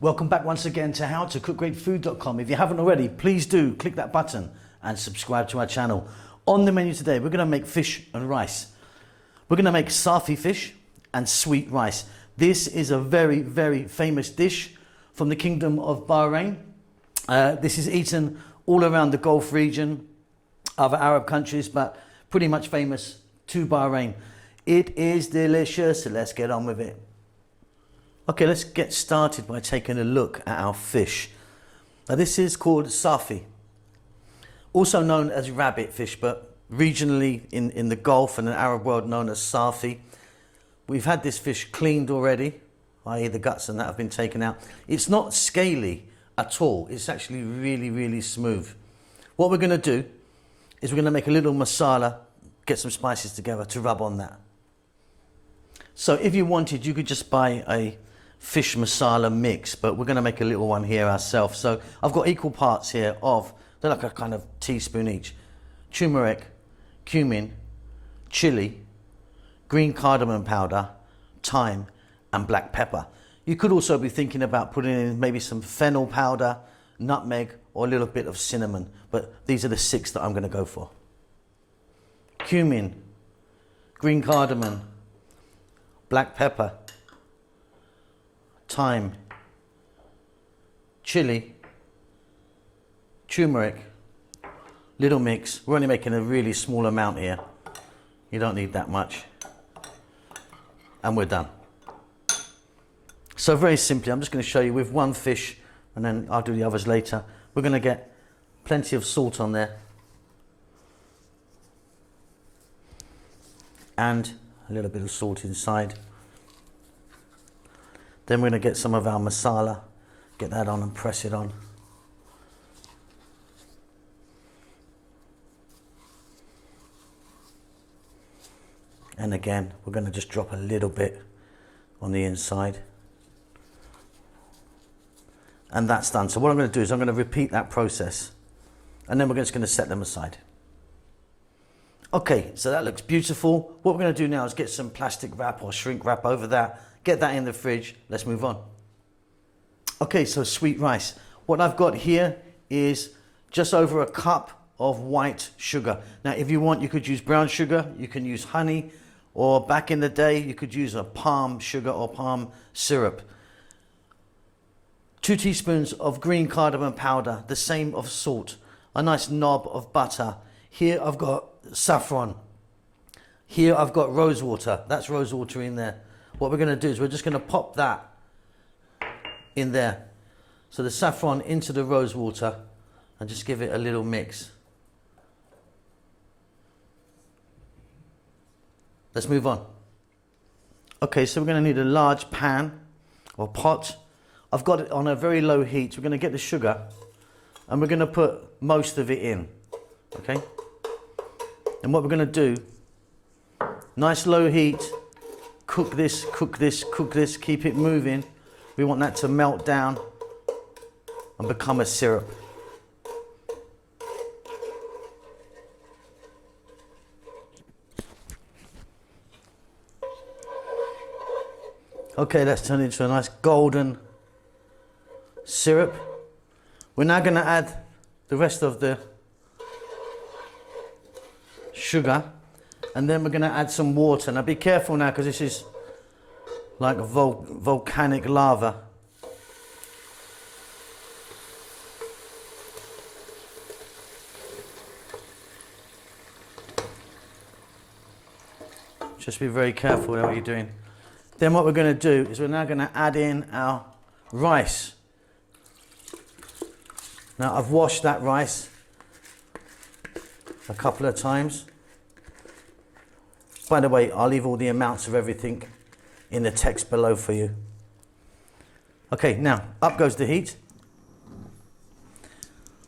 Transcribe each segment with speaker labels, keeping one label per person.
Speaker 1: Welcome back once again to howtocookgreatfood.com. If you haven't already, please do click that button and subscribe to our channel. On the menu today, we're going to make fish and rice. We're going to make Safi fish and sweet rice. This is a very, very famous dish from the Kingdom of Bahrain. This is eaten all around the Gulf region, other Arab countries, but pretty much famous to Bahrain. It is delicious, so let's get on with it. Okay, let's get started by taking a look at our fish. Now this is called Safi, also known as rabbit fish, but regionally in the Gulf and the Arab world known as Safi. We've had this fish cleaned already, i.e. the guts and that have been taken out. It's not scaly at all, it's actually really, really smooth. What we're going to do is we're going to make a little masala, get some spices together to rub on that. So if you wanted, you could just buy a fish masala mix, but we're going to make a little one here ourselves. So I've got equal parts here of, they're like a kind of teaspoon each, turmeric, cumin, chili, green cardamom powder, thyme and black pepper. You could also be thinking about putting in maybe some fennel powder, nutmeg or a little bit of cinnamon, but these are the 6 that I'm going to go for. Cumin, green cardamom, black pepper, thyme, chili, turmeric, little mix. We're only making a really small amount here. You don't need that much. And we're done. So very simply, I'm just going to show you with one fish, and then I'll do the others later. We're going to get plenty of salt on there. And a little bit of salt inside. Then we're going to get some of our masala, get that on and press it on. And again, we're going to just drop a little bit on the inside. And that's done. So what I'm going to do is I'm going to repeat that process, and then we're just going to set them aside. Okay, so that looks beautiful. What we're going to do now is get some plastic wrap or shrink wrap over that, get that in the fridge. Let's move on. Okay, so sweet rice. What I've got here is just over a cup of white sugar. Now, if you want, you could use brown sugar, you can use honey, or back in the day, you could use a palm sugar or palm syrup. 2 teaspoons of green cardamom powder, the same of salt, a nice knob of butter. Here I've got saffron. Here I've got rosewater. That's rosewater in there. What we're going to do is we're just going to pop that in there. So the saffron into the rosewater and just give it a little mix. Let's move on. Okay, so we're going to need a large pan or pot. I've got it on a very low heat. We're going to get the sugar and we're going to put most of it in. Okay? And what we're going to do, nice low heat, cook this, cook this, cook this, keep it moving. We want that to melt down and become a syrup. Okay, let's turn it into a nice golden syrup. We're now going to add the rest of the sugar, and then we're going to add some water. Now be careful now, because this is like volcanic lava. Just be very careful with what you're doing. Then what we're going to do is we're now going to add in our rice. Now I've washed that rice a couple of times. By the way, I'll leave all the amounts of everything in the text below for you. Okay, now up goes the heat.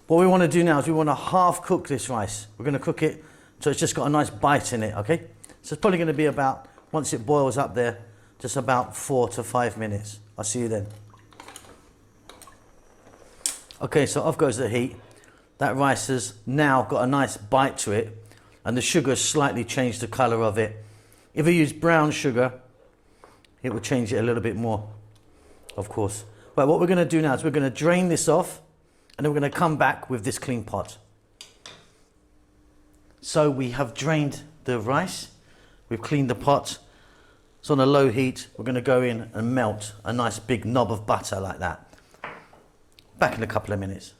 Speaker 1: What we want to do now is we want to half cook this rice. We're going to cook it so it's just got a nice bite in it, okay? So it's probably going to be about, once it boils up there, just about 4 to 5 minutes. I'll see you then. Okay, so off goes the heat. That rice has now got a nice bite to it, and the sugar slightly changed the colour of it. If you use brown sugar, it will change it a little bit more, of course. But what we're going to do now is we're going to drain this off, and then we're going to come back with this clean pot. So we have drained the rice, we've cleaned the pot. It's on a low heat. We're going to go in and melt a nice big knob of butter like that. Back in a couple of minutes.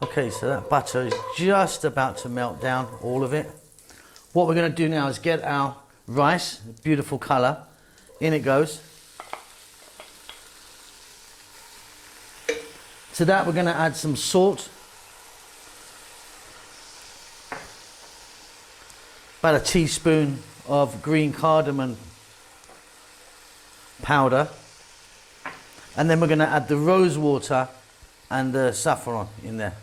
Speaker 1: Okay, so that butter is just about to melt down, all of it. What we're going to do now is get our rice, beautiful colour. In it goes. To that we're going to add some salt. About a teaspoon of green cardamom powder. And then we're going to add the rose water and the saffron in there.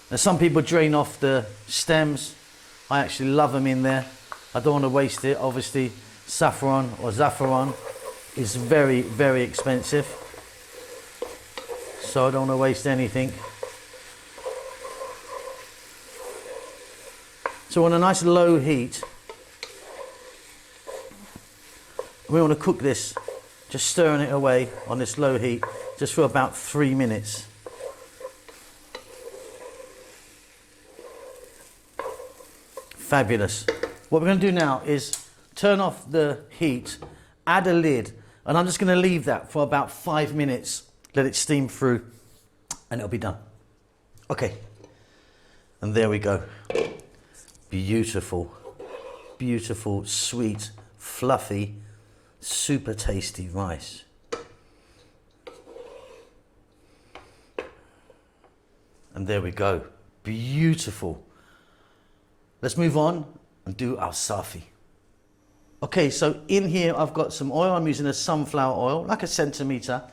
Speaker 1: Now some people drain off the stems. I actually love them in there. I don't want to waste it. Obviously saffron or saffron is very, very expensive. So I don't want to waste anything. So on a nice low heat, we want to cook this, just stirring it away on this low heat, just for about 3 minutes. Fabulous. What we're going to do now is turn off the heat, add a lid, and I'm just going to leave that for about 5 minutes, let it steam through, and it'll be done. Okay, and there we go. Beautiful, beautiful, sweet, fluffy, super tasty rice. And there we go, beautiful. Let's move on and do our Safi. Okay, so in here I've got some oil. I'm using a sunflower oil, like a centimetre.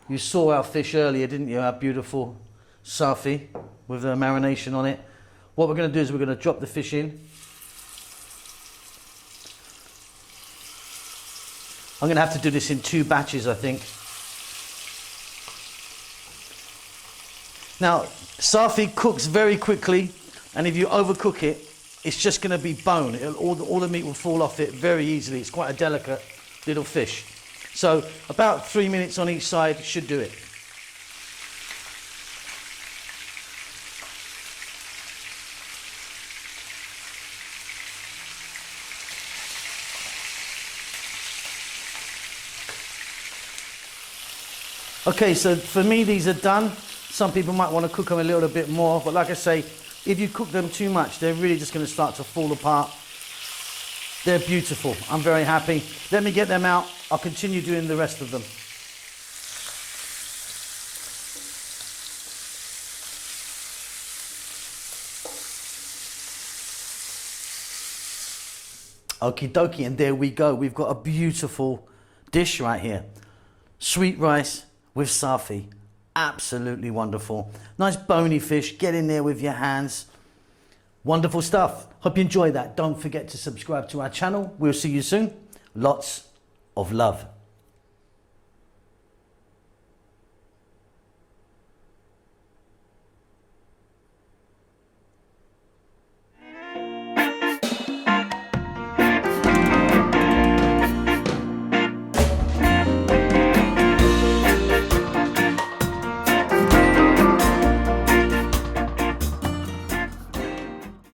Speaker 1: You saw our fish earlier, didn't you? Our beautiful Safi with the marination on it. What we're going to do is we're going to drop the fish in. I'm going to have to do this in 2 batches, I think. Now, Safi cooks very quickly, and if you overcook it, it's just going to be bone. All the meat will fall off it very easily. It's quite a delicate little fish. So about 3 minutes on each side should do it. Okay, so for me these are done. Some people might want to cook them a little bit more, but like I say, if you cook them too much, they're really just going to start to fall apart. They're beautiful. I'm very happy. Let me get them out. I'll continue doing the rest of them. Okie dokie, and there we go. We've got a beautiful dish right here. Sweet rice with Safi. Absolutely wonderful. Nice bony fish. Get in there with your hands. Wonderful stuff. Hope you enjoyed that. Don't forget to subscribe to our channel. We'll see you soon. Lots of love.